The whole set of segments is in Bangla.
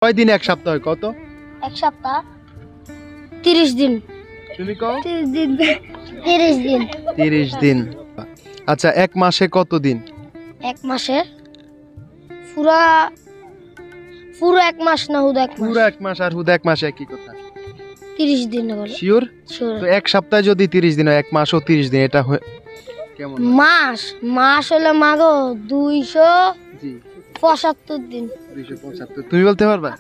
কয় দিন এক সপ্তাহ হয় কত? এক সপ্তাহ 30 দিন। তুমি কও 30 দিন 30 দিন 30 দিন। আচ্ছা এক মাসে কত দিন? এক মাসে পুরো এক মাস না হুদা এক মাস? পুরো এক মাস আর হুদা এক মাসে একই কথা। 30 দিন বলে শিওর? তো এক সপ্তাহে যদি 30 দিন হয় এক মাসও 30 দিন, এটা কেমন? মাস হলো মাগো 275 জি দিন। 275। তুমি বলতে পারবা?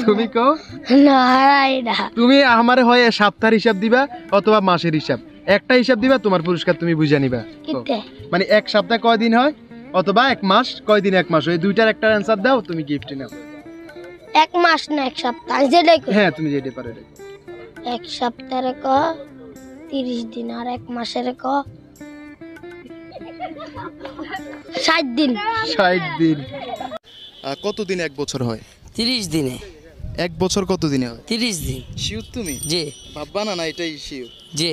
তুমি কও না এটা তুমি আমারে হয় সপ্তাহের হিসাব দিবা অথবা মাসের হিসাব, একটা হিসাব দিবা, তোমার পুরস্কার তুমি বুঝে নিবা। কিতে মানে এক সপ্তাহ কয় দিন হয় অথবা এক মাস কয় দিন এক মাস হয়, এই দুইটার একটা অ্যানসার দাও, তুমি গিফট নাও। এক মাস না এক সপ্তাহ যেটাই কই। হ্যাঁ তুমি যেটা পারো। এক সপ্তাহে ক 30 দিন আর এক মাসের ক 60 দিন। 60 দিন। কত দিন এক বছর হয়? 30 দিনে। এক বছর কত দিনে হয়? 30 দিন। শিওর তুমি? জি ভাববা না, না এটাই শিওর? জি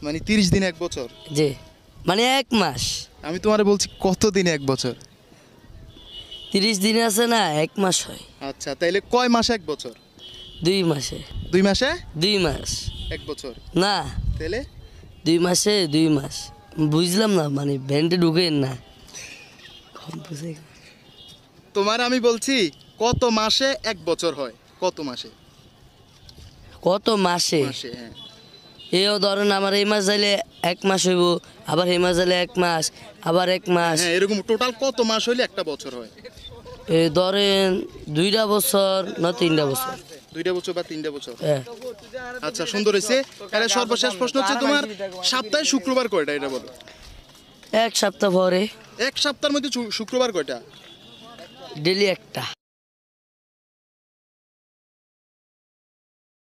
মানে 30 দিন এক বছর? জি মানে এক মাস। আমি তোমারে বলছি কত দিনে এক বছর? 30 দিনে আছে না, এক মাস হয়। আচ্ছা তাইলে কয় মাসে এক বছর? 2 মাসে। 2 মাসে 2 মাস এক বছর? না, তাইলে 2 মাসে 2 মাস। বুঝলাম না, মানে ব্যান্ডে ঢুকেন না। তোমার আমি বলছি কত মাসে এক বছর হয়? কত মাসে? কত মাসে? মাসে হ্যাঁ। এও ধরেন আমার এই মাস যাইলে এক মাস হইব, আবার এই মাস যাইলে এক মাস, আবার এক মাস। হ্যাঁ এরকম টোটাল কত মাস হইলে একটা বছর হয়? এই ধরেন 2টা বছর না 3টা বছর। 2টা বছর বা 3টা বছর। হ্যাঁ। আচ্ছা সুন্দর হয়েছে। তাহলে সর্বশেষ প্রশ্ন হচ্ছে তোমার সপ্তাহে শুক্রবার কয়টা এটা বলো? এক সপ্তাহ পরে এক সপ্তাহের মধ্যে শুক্রবার কয়টা? ডেলি একটা।